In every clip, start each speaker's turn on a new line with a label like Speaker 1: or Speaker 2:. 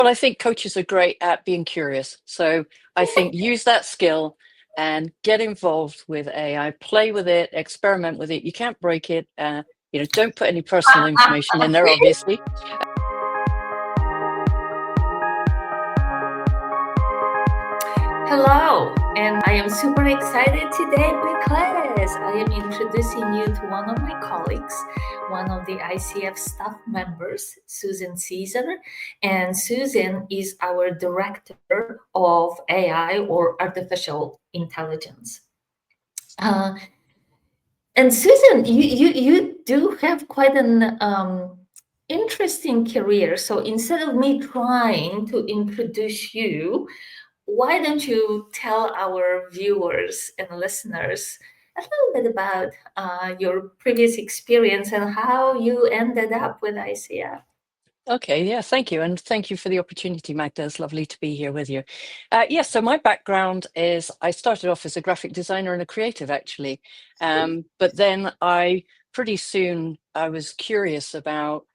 Speaker 1: Well, I think coaches are great at being curious. So I think use that skill and get involved with AI, play with it, experiment with it. You can't break it. Don't put any personal information in there, obviously.
Speaker 2: Hello, and I am super excited today because I am introducing you to one of my colleagues, one of the ICF staff members, Susan Caesar. And Susan is our director of AI or artificial intelligence. And Susan, you do have quite an interesting career. So instead of me trying to introduce you, why don't you tell our viewers and listeners a little bit about your previous experience and how you ended up with ICF?
Speaker 1: Okay, yeah, thank you. And thank you for the opportunity, Magda. It's lovely to be here with you. Yes, so my background is I started off as a graphic designer and a creative, actually. But then pretty soon I was curious about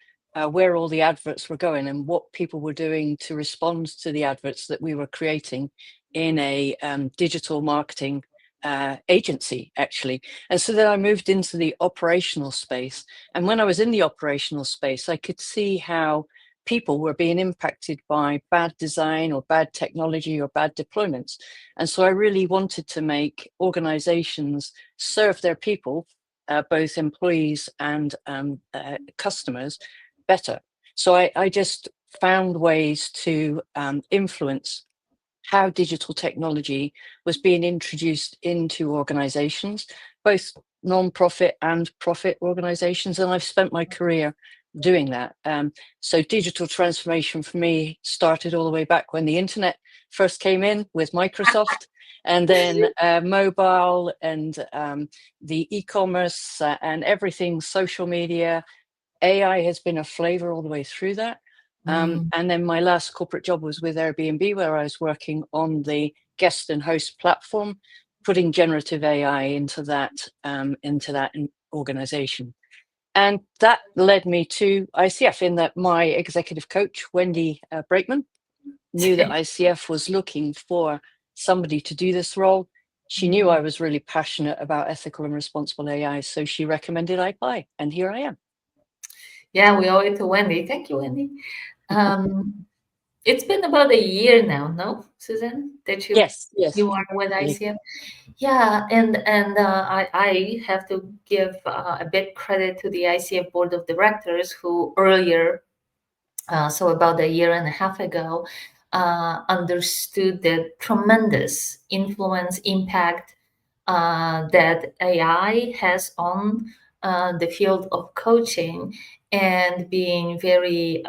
Speaker 1: where all the adverts were going and what people were doing to respond to the adverts that we were creating in a digital marketing agency, actually. And so then I moved into the operational space. And when I was in the operational space, I could see how people were being impacted by bad design or bad technology or bad deployments. And so I really wanted to make organizations serve their people, both employees and customers, better. So I just found ways to influence how digital technology was being introduced into organizations, both non-profit and profit organizations. And I've spent my career doing that. So digital transformation for me started all the way back when the internet first came in with Microsoft, and then mobile and the e-commerce and everything, social media. AI has been a flavor all the way through that. And then my last corporate job was with Airbnb, where I was working on the guest and host platform, putting generative AI into that organization. And that led me to ICF, in that my executive coach, Wendy Brakeman, knew that ICF was looking for somebody to do this role. She knew I was really passionate about ethical and responsible AI, so she recommended I apply, and here I am.
Speaker 2: Yeah, we owe it to Wendy. Thank you, Wendy. It's been about a year now, no, Susan, that
Speaker 1: Yes.
Speaker 2: you are with ICF. Yeah, and I have to give a big credit to the ICF board of directors who earlier, so about a year and a half ago, understood the tremendous influence, impact that AI has on the field of coaching, and being very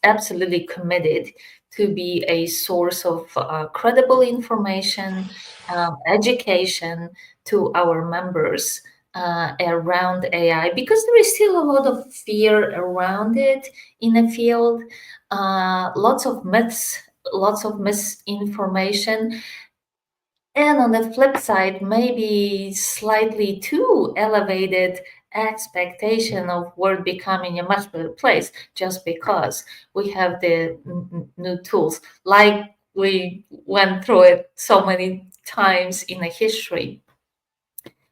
Speaker 2: absolutely committed to be a source of credible information, education to our members around AI, because there is still a lot of fear around it in the field, lots of myths, lots of misinformation. And on the flip side, maybe slightly too elevated expectation of world becoming a much better place just because we have the new tools, like we went through it so many times in the history.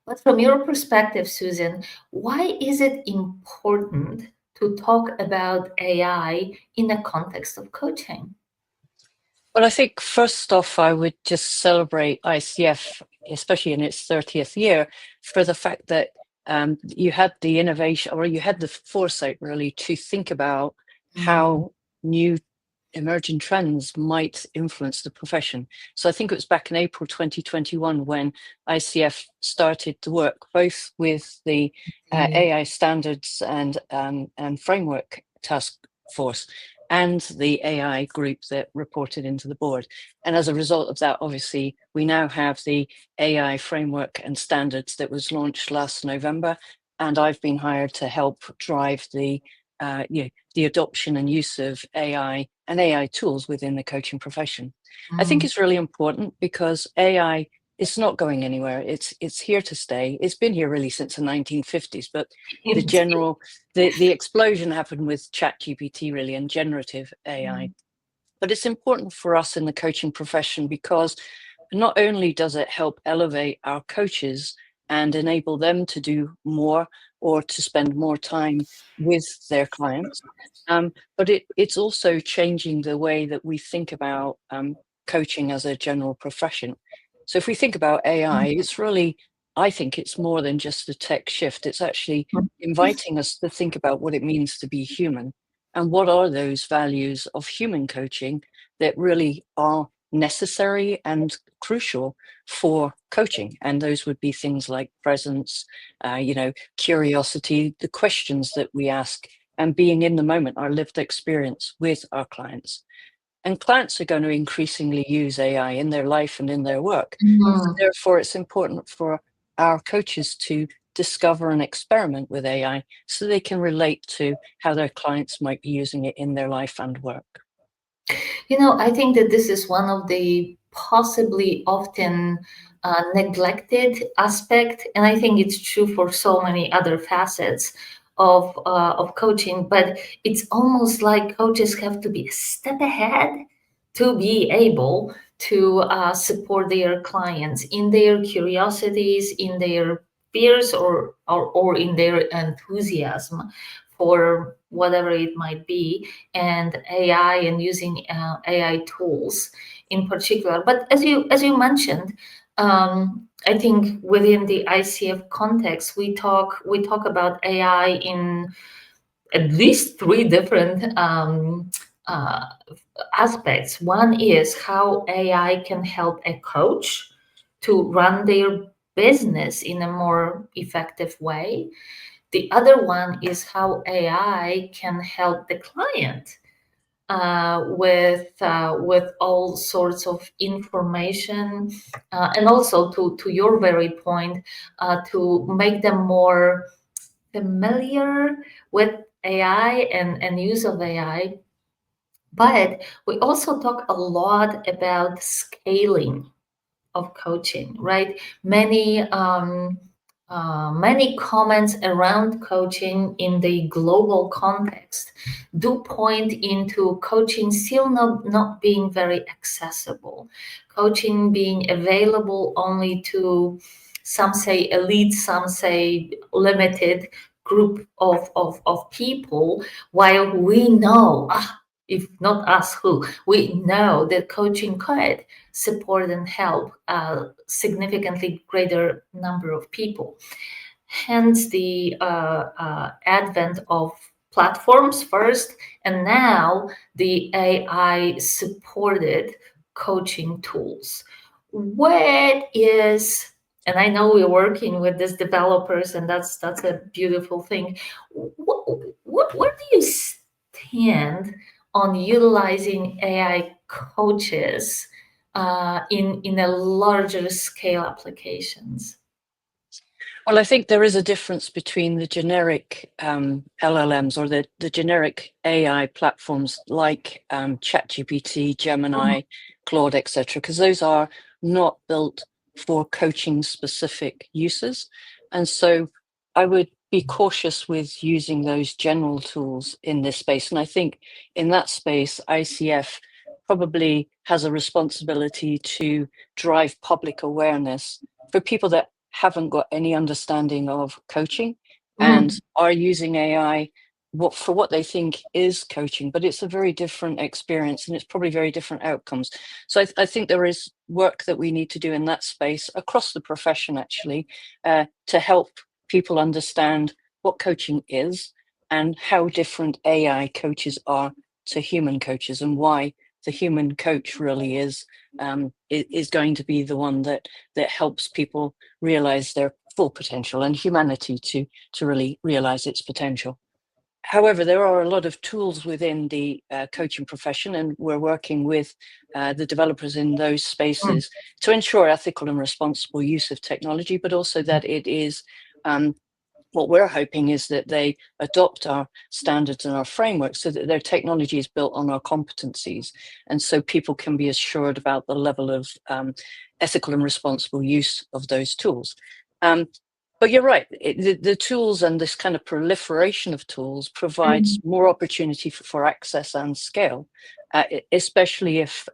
Speaker 2: But from your perspective, Susan, why is it important to talk about AI in the context of coaching?
Speaker 1: Well, I think first off, I would just celebrate ICF, especially in its 30th year, for the fact that you had the innovation, or you had the foresight really to think about how new emerging trends might influence the profession. So I think it was back in April 2021 when ICF started to work both with the AI standards and framework task force, and the AI group that reported into the board. And as a result of that, obviously, we now have the AI framework and standards that was launched last November. And I've been hired to help drive the adoption and use of AI and AI tools within the coaching profession. I think it's really important because AI is not going anywhere. It's here to stay. It's been here really since the 1950s, but the explosion happened with ChatGPT really, and generative AI. But it's important for us in the coaching profession because not only does it help elevate our coaches and enable them to do more or to spend more time with their clients, but it's also changing the way that we think about coaching as a general profession. So if we think about AI, it's really, I think it's more than just a tech shift. It's actually inviting us to think about what it means to be human and what are those values of human coaching that really are necessary and crucial for coaching. And those would be things like presence, curiosity, the questions that we ask, and being in the moment, our lived experience with our clients. And clients are going to increasingly use AI in their life and in their work. So
Speaker 2: Mhm.
Speaker 1: therefore, it's important for our coaches to discover and experiment with AI so they can relate to how their clients might be using it in their life and work.
Speaker 2: I think that this is one of the possibly often neglected aspect, and I think it's true for so many other facets of coaching. But it's almost like coaches have to be a step ahead to be able to support their clients in their curiosities, in their fears, or in their enthusiasm for whatever it might be, and AI and using AI tools in particular. But as you mentioned, I think within the ICF context, we talk about AI in at least three different uh, aspects. One is how AI can help a coach to run their business in a more effective way. The other one is how AI can help the client with all sorts of information, and also to your very point, to make them more familiar with AI and use of AI. But we also talk a lot about scaling of coaching, right? Many comments around coaching in the global context do point into coaching still not being very accessible, coaching being available only to, some say elite, some say limited group of people, while we know, if not us, who we know that coaching could support and help a significantly greater number of people. Hence the advent of platforms first, and now the AI supported coaching tools. What is, and I know we're working with these developers, and that's a beautiful thing. Where do you stand on utilizing AI coaches in a larger scale applications?
Speaker 1: Well, I think there is a difference between the generic LLMs or the generic AI platforms like ChatGPT, Gemini, Claude, etc., because those are not built for coaching specific uses. And so I would be cautious with using those general tools in this space. And I think in that space, ICF probably has a responsibility to drive public awareness for people that haven't got any understanding of coaching and
Speaker 2: Mm.
Speaker 1: are using AI for what they think is coaching, but it's a very different experience and it's probably very different outcomes. So I think there is work that we need to do in that space across the profession, actually, to help people understand what coaching is and how different AI coaches are to human coaches, and why the human coach really is going to be the one that helps people realize their full potential and humanity to really realize its potential. However, there are a lot of tools within the coaching profession, and we're working with the developers in those
Speaker 2: Mm.
Speaker 1: spaces to ensure ethical and responsible use of technology, but also that it is what we're hoping is that they adopt our standards and our frameworks so that their technology is built on our competencies. And so people can be assured about the level of ethical and responsible use of those tools. Um, But you're right. The tools and this kind of proliferation of tools provides
Speaker 2: Mhm.
Speaker 1: more opportunity for access and scale, especially if,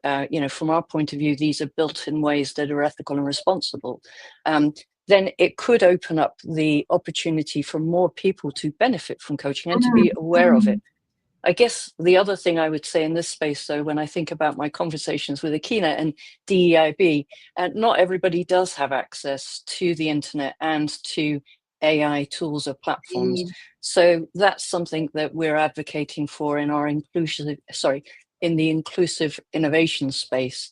Speaker 1: from our point of view, these are built in ways that are ethical and responsible. Um, then it could open up the opportunity for more people to benefit from coaching and to be aware of it.
Speaker 2: Mhm.
Speaker 1: I guess the other thing I would say in this space, though, when I think about my conversations with Akina and DEIB, not everybody does have access to the internet and to AI tools or platforms.
Speaker 2: Indeed.
Speaker 1: So that's something that we're advocating for in our in the inclusive innovation space.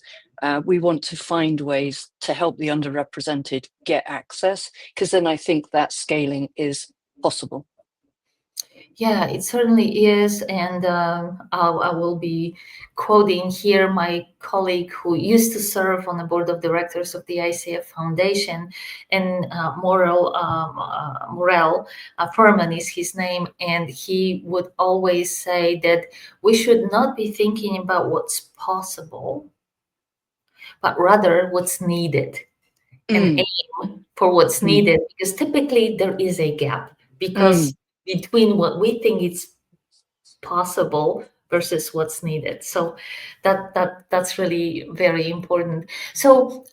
Speaker 1: We want to find ways to help the underrepresented get access, because then I think that scaling is possible.
Speaker 2: Yeah, it certainly is. And I will be quoting here my colleague who used to serve on the board of directors of the ICF Foundation, and Morel Furman is his name. And he would always say that we should not be thinking about what's possible, but rather what's needed, and
Speaker 1: Mm,
Speaker 2: aim for what's
Speaker 1: mm,
Speaker 2: needed, because typically there is a gap because
Speaker 1: mm.
Speaker 2: between what we think is possible versus what's needed. So that's really very important. So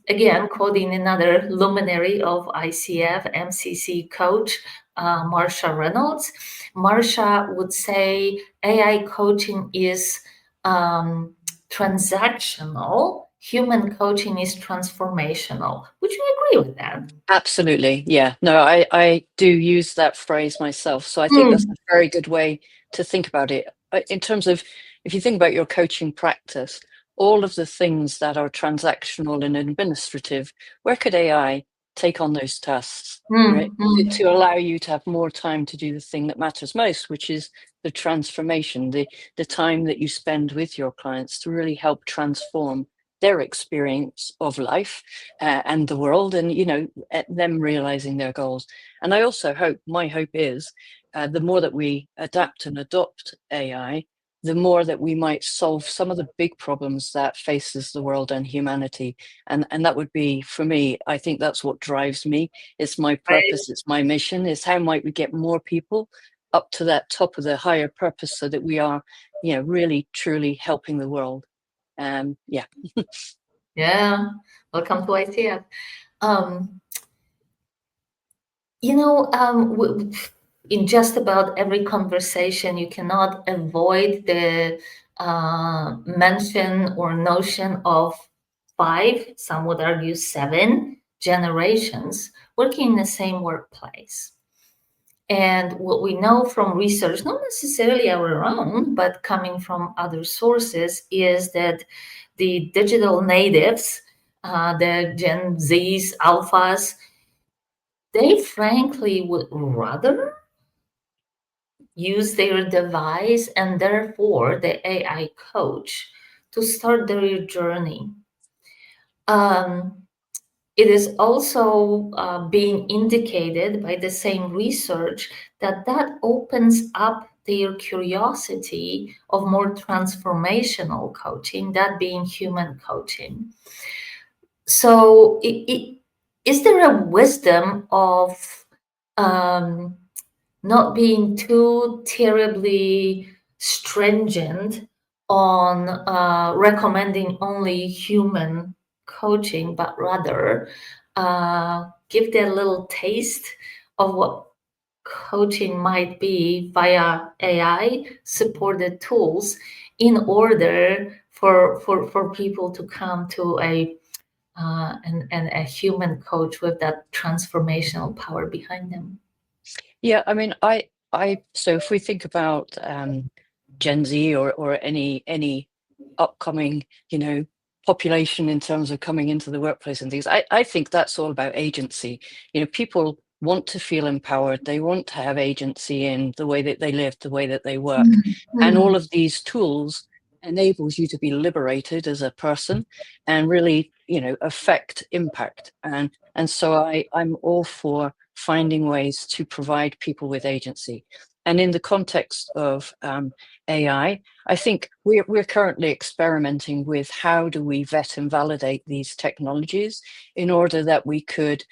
Speaker 2: again, quoting another luminary of ICF, MCC coach, Marsha Reynolds. Marsha would say AI coaching is um, transactional. Human coaching is transformational. Would you agree with that?
Speaker 1: Absolutely. Yeah. No, I do use that phrase myself. So I think that's
Speaker 2: Mm,
Speaker 1: a very good way to think about it. In terms of, if you think about your coaching practice, all of the things that are transactional and administrative, where could AI take on those tasks, right?
Speaker 2: mm,
Speaker 1: To
Speaker 2: mm.
Speaker 1: allow you to have more time to do the thing that matters most, which is the transformation, the time that you spend with your clients to really help transform their experience of life and the world, and at them realizing their goals. And I also hope, my hope is, the more that we adapt and adopt AI, the more that we might solve some of the big problems that faces the world and humanity. And that would be, for me, I think that's what drives me. It's my
Speaker 2: Right.
Speaker 1: purpose, it's my mission, is how might we get more people up to that top of the higher purpose so that we are, really truly helping the world. Yeah.
Speaker 2: Yeah. Welcome to ICF. Um, in just about every conversation, you cannot avoid the mention or notion of five, some would argue seven generations working in the same workplace. And what we know from research, not necessarily our own, but coming from other sources, is that the digital natives, the Gen Zs, Alphas, they frankly would rather use their device and therefore the AI coach to start their journey. Um, it is also being indicated by the same research that that opens up their curiosity of more transformational coaching, that being human coaching. So, is there a wisdom of um, not being too terribly stringent on recommending only human coaching, but rather give that little taste of what coaching might be via AI supported tools in order for people to come to and a human coach with that transformational power behind them.
Speaker 1: Yeah, I mean, so if we think about Gen Z or any upcoming, population in terms of coming into the workplace and things, I think that's all about agency. People want to feel empowered. They want to have agency in the way that they live, the way that they work. And all
Speaker 2: Mhm.
Speaker 1: of these tools enables you to be liberated as a person and really, affect impact. And so I'm all for finding ways to provide people with agency. And in the context of AI, I think we're currently experimenting with how do we vet and validate these technologies in order that we could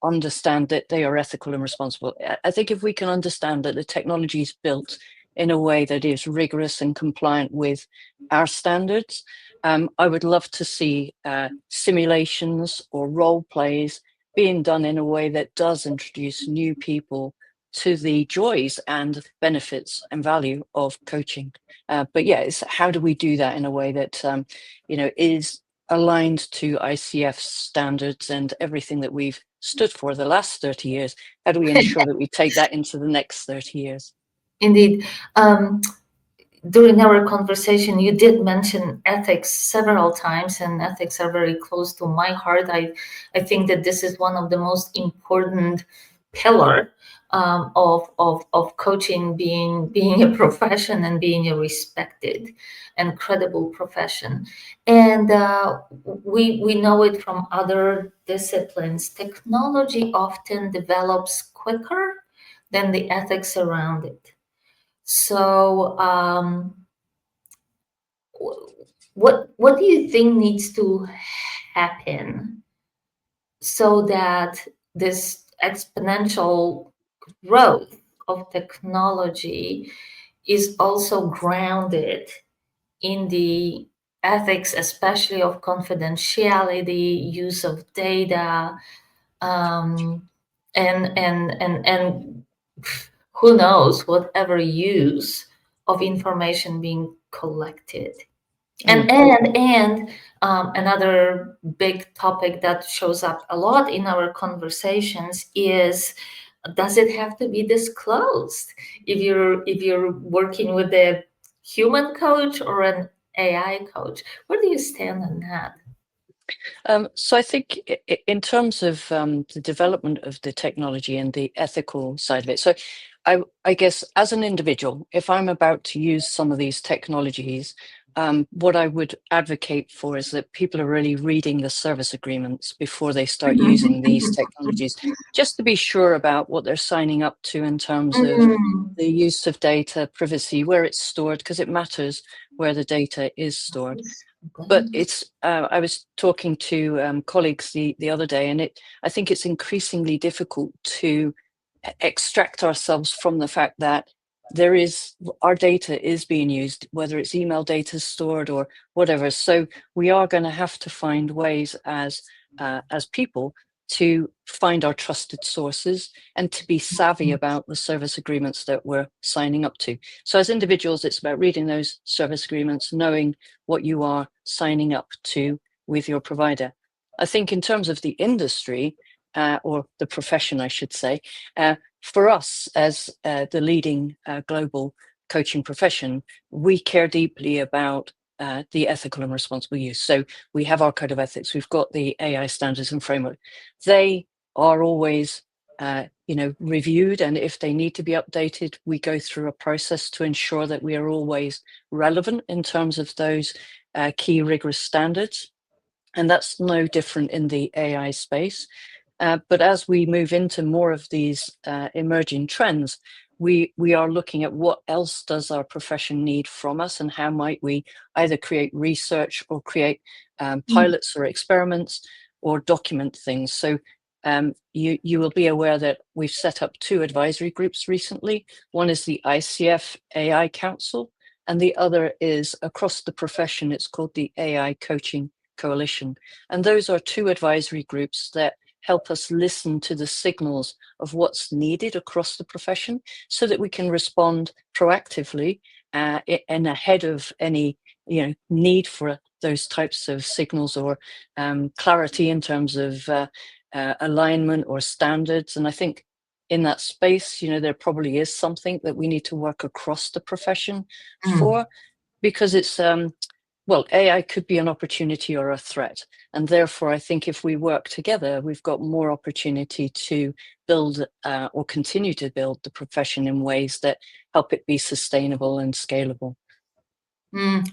Speaker 1: understand that they are ethical and responsible. I think if we can understand that the technology is built in a way that is rigorous and compliant with our standards, I would love to see simulations or role plays being done in a way that does introduce new people to the joys and benefits and value of coaching. But yeah, it's how do we do that in a way that is aligned to ICF standards and everything that we've stood for the last 30 years? How do we ensure that we take that into the next 30 years?
Speaker 2: Indeed. During our conversation, you did mention ethics several times, and ethics are very close to my heart. I think that this is one of the most important pillar of coaching, being a profession and being a respected and credible profession. And we know it from other disciplines. Technology often develops quicker than the ethics around it. So, what do you think needs to happen so that this exponential growth of technology is also grounded in the ethics, especially of confidentiality, use of data, um, and who knows whatever use of information being collected.
Speaker 1: Mm.
Speaker 2: And another big topic that shows up a lot in our conversations is, does it have to be disclosed if you're working with a human coach or an AI coach? Where do you stand on that?
Speaker 1: So I think in terms of the development of the technology and the ethical side of it, so I guess as an individual, if I'm about to use some of these technologies, what I would advocate for is that people are really reading the service agreements before they start using these technologies, just to be sure about what they're signing up to in terms of
Speaker 2: Mm.
Speaker 1: the use of data, privacy, where it's stored, because it matters where the data is stored. But
Speaker 2: Okay.
Speaker 1: it's I was talking to colleagues the other day, and I think it's increasingly difficult to extract ourselves from the fact that there is our data is being used, whether it's email data stored or whatever. So we are going to have to find ways as people to find our trusted sources and to be savvy about the service agreements that we're signing up to. So as individuals, it's about reading those service agreements, knowing what you are signing up to with your provider. I think in terms of the industry, or the profession, I should say, for us as the leading global coaching profession, we care deeply about the ethical and responsible use. So we have our code of ethics, we've got the AI standards and framework. They are always reviewed, and if they need to be updated, we go through a process to ensure that we are always relevant in terms of those key rigorous standards. And that's no different in the AI space. But as we move into more of these emerging trends, we are looking at what else does our profession need from us, and how might we either create research or create pilots or experiments or document things. So you will be aware that we've set up 2 advisory groups recently. One is the ICF AI Council, and the other is across the profession. It's called the AI Coaching Coalition. And those are 2 advisory groups that help us listen to the signals of what's needed across the profession so that we can respond proactively and ahead of any need for those types of signals or clarity in terms of alignment or standards. And I think in that space, there probably is something that we need to work across the profession
Speaker 2: Mm.
Speaker 1: for, because it's well, AI could be an opportunity or a threat. And therefore, I think if we work together, we've got more opportunity to build or continue to build the profession in ways that help it be sustainable and scalable.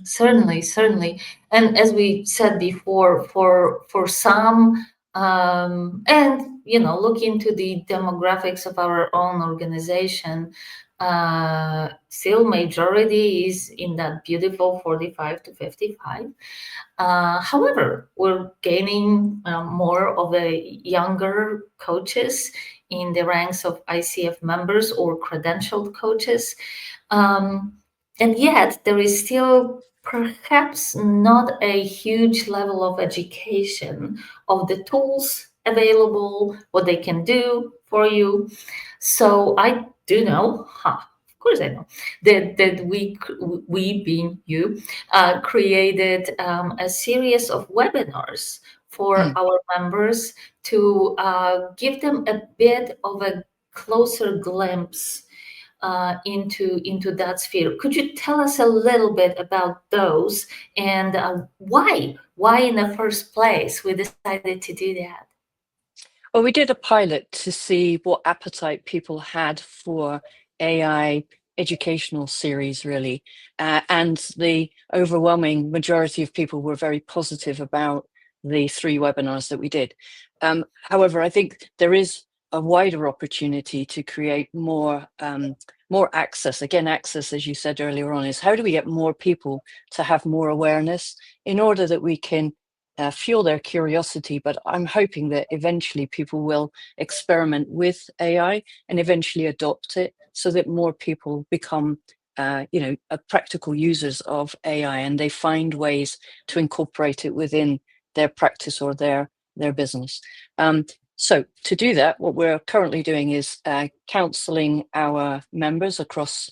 Speaker 2: Certainly, certainly. And as we said before, for some, and look into the demographics of our own organization. Still majority is in that beautiful 45 to 55. However, we're gaining more of a younger coaches in the ranks of ICF members or credentialed coaches. Um, and yet, there is still perhaps not a huge level of education of the tools available, what they can do for you. So I do know, of course I know, that we being you, created a series of webinars for
Speaker 1: Mm.
Speaker 2: our members to give them a bit of a closer glimpse into that sphere. Could you tell us a little bit about those and why in the first place we decided to do that?
Speaker 1: Well, we did a pilot to see what appetite people had for AI educational series, really. And the overwhelming majority of people were very positive about the 3 webinars that we did. However, I think there is a wider opportunity to create more access. Again, access, as you said earlier on, is how do we get more people to have more awareness in order that we can fuel their curiosity. But I'm hoping that eventually people will experiment with AI and eventually adopt it so that more people become, practical users of AI, and they find ways to incorporate it within their practice or their business. So to do that, what we're currently doing is counseling our members across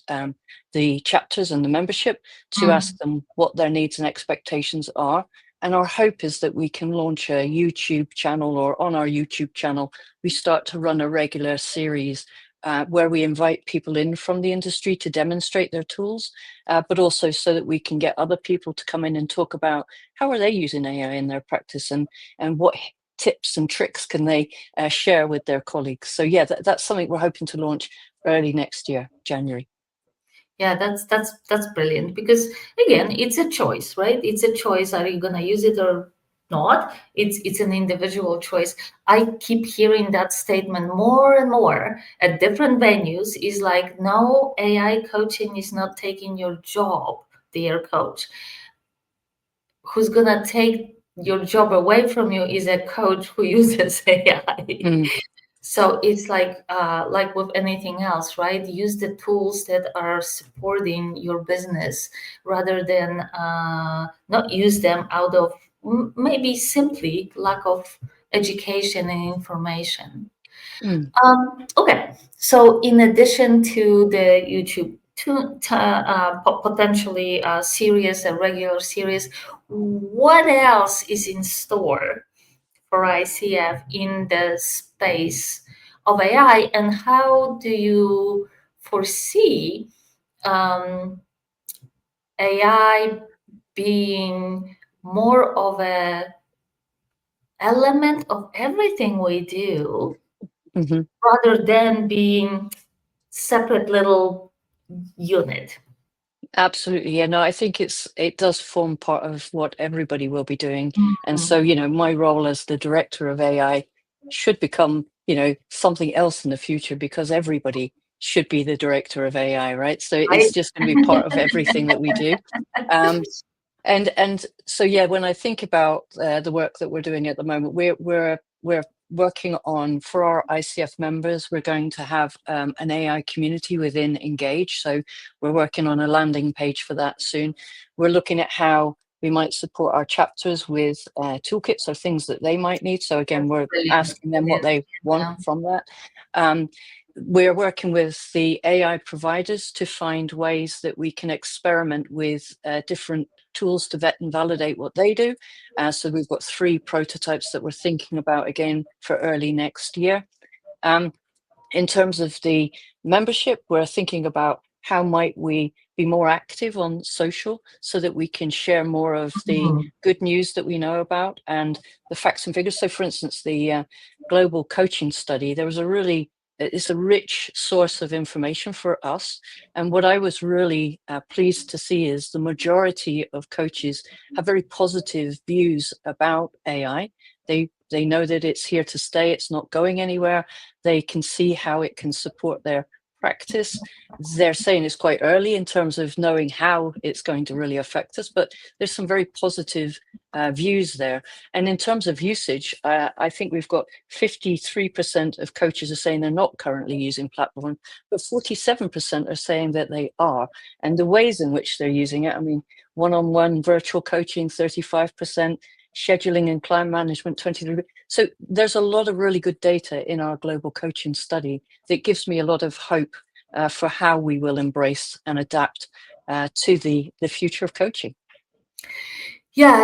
Speaker 1: the chapters and the membership to ask them what their needs and expectations are. And our hope is that we can launch a YouTube channel, or on our YouTube channel, we start to run a regular series where we invite people in from the industry to demonstrate their tools, but also so that we can get other people to come in and talk about how are they using AI in their practice, and what tips and tricks can they share with their colleagues. So yeah, that's something we're hoping to launch early next year, January.
Speaker 2: Yeah, that's brilliant because again, it's a choice, right? It's a choice. Are you gonna use it or not? It's an individual choice. I keep hearing that statement more and more at different venues. Is like, no, AI coaching is not taking your job, dear coach. Who's gonna take your job away from you is a coach who uses AI.
Speaker 1: Mm,
Speaker 2: So it's like with anything else, right? Use the tools that are supporting your business rather than not use them out of maybe simply lack of education and information.
Speaker 1: mm.
Speaker 2: Okay, so in addition to the YouTube, potentially series, a regular series, what else is in store for ICF in the space of AI, and how do you foresee AI being more of a element of everything we do
Speaker 1: Mhm.
Speaker 2: rather than being separate little unit?
Speaker 1: Absolutely. Yeah, no, I think it does form part of what everybody will be doing. And
Speaker 2: Mhm.
Speaker 1: so, my role as the director of AI should become, something else in the future, because everybody should be the director of AI, right? So it's
Speaker 2: Right?
Speaker 1: just going to be part of everything that we do. Um, and so yeah, when I think about the work that we're doing at the moment, we're working on, for our ICF members, we're going to have an AI community within Engage. So we're working on a landing page for that soon. We're looking at how we might support our chapters with toolkits or things that they might need. So again, we're
Speaker 2: Brilliant.
Speaker 1: asking them what
Speaker 2: Brilliant.
Speaker 1: they want
Speaker 2: Yeah.
Speaker 1: from that. Um, we're working with the AI providers to find ways that we can experiment with different tools to vet and validate what they do. So we've got 3 prototypes that we're thinking about again for early next year. Um, in terms of the membership, we're thinking about how might we be more active on social so that we can share more of the
Speaker 2: Mhm.
Speaker 1: good news that we know about and the facts and figures. So for instance, the global coaching study, there was it's a rich source of information for us. And what I was really pleased to see is the majority of coaches have very positive views about AI. They know that it's here to stay, it's not going anywhere. They can see how it can support their practice, they're saying it's quite early in terms of knowing how it's going to really affect us, but there's some very positive views there. And in terms of usage, I think we've got 53% of coaches are saying they're not currently using platform, but 47% are saying that they are. And the ways in which they're using it, I mean, one-on-one virtual coaching, 35%, scheduling and client management, 23%. So there's a lot of really good data in our global coaching study that gives me a lot of hope for how we will embrace and adapt to the future of coaching.
Speaker 2: Yeah,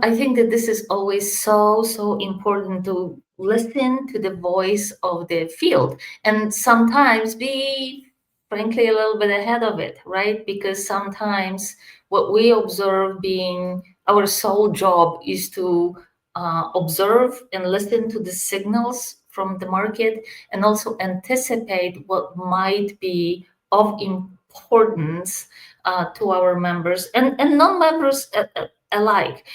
Speaker 2: I think that this is always so important to listen to the voice of the field and sometimes be, frankly, a little bit ahead of it, right? Because sometimes what we observe being our sole job is to observe and listen to the signals from the market and also anticipate what might be of importance to our members and non-members alike.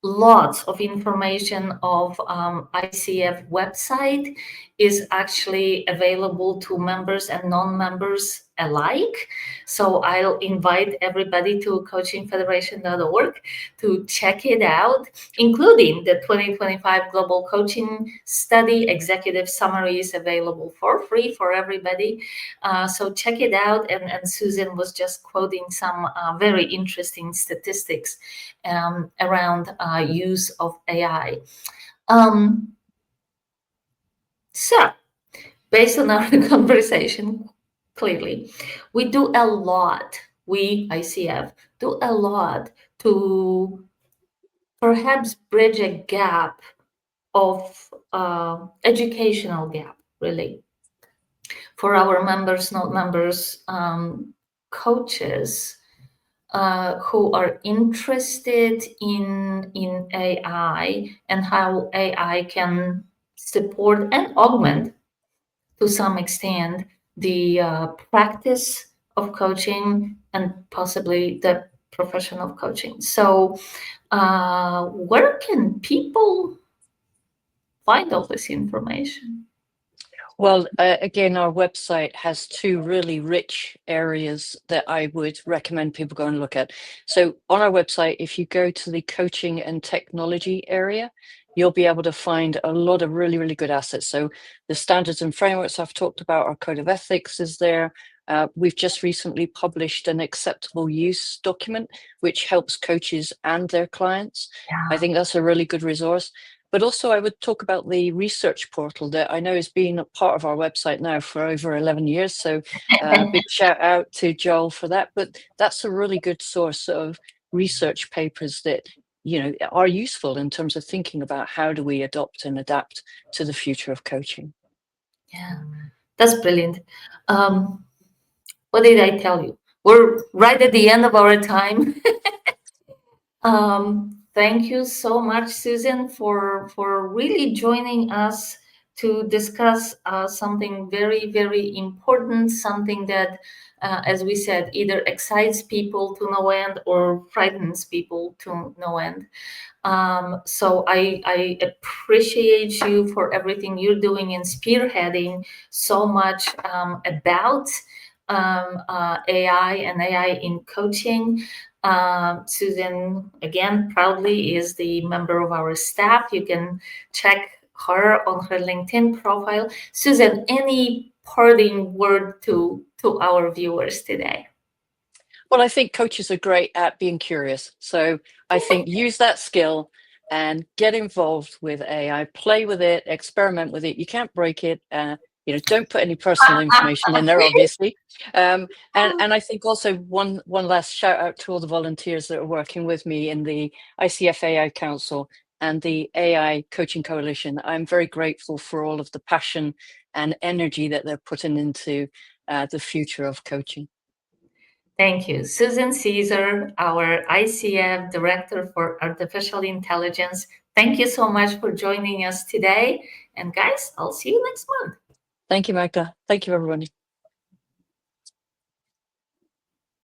Speaker 2: Lots of information of ICF website is actually available to members and non-members alike. So I'll invite everybody to coachingfederation.org to check it out, including the 2025 Global Coaching Study Executive Summary is available for free for everybody. So check it out. And Susan was just quoting some very interesting statistics around use of AI. So, based on our conversation, clearly, we do a lot, we, ICF, do a lot to perhaps bridge a gap of educational gap, really, for our members, not members, coaches, who are interested in AI and how AI can support and augment to some extent the practice of coaching and possibly the profession of coaching. So, where can people find all this information?
Speaker 1: Well, again, our website has two really rich areas that I would recommend people go and look at. So on our website, if you go to the coaching and technology area, you'll be able to find a lot of really good assets. So the standards and frameworks I've talked about, our code of ethics is there. We've just recently published an acceptable use document, which helps coaches and their clients. I think that's a really good resource. But also I would talk about the research portal that I know has been a part of our website now for over 11 years. So big shout out to Joel for that. But that's a really good source of research papers that, are useful in terms of thinking about how do we adopt and adapt to the future of coaching.
Speaker 2: Yeah, that's brilliant. What did I tell you? We're right at the end of our time. Thank you so much, Susan, for really joining us to discuss something very important, something that, as we said, either excites people to no end or frightens people to no end. So I appreciate you for everything you're doing and spearheading so much about AI and AI in coaching. Susan, again, proudly is the member of our staff. You can check her on her LinkedIn profile. Susan, any parting word to our viewers today?
Speaker 1: Well, I think coaches are great at being curious. So I think use that skill and get involved with AI, play with it, experiment with it. You can't break it. Don't put any personal information in there, obviously. And I think also one last shout out to all the volunteers that are working with me in the ICF AI Council and the AI Coaching Coalition. I'm very grateful for all of the passion and energy that they're putting into the future of coaching.
Speaker 2: Thank you. Susan Caesar, our ICF Director for Artificial Intelligence. Thank you so much for joining us today. And guys, I'll see you next month.
Speaker 1: Thank you, Magda. Thank you, everybody.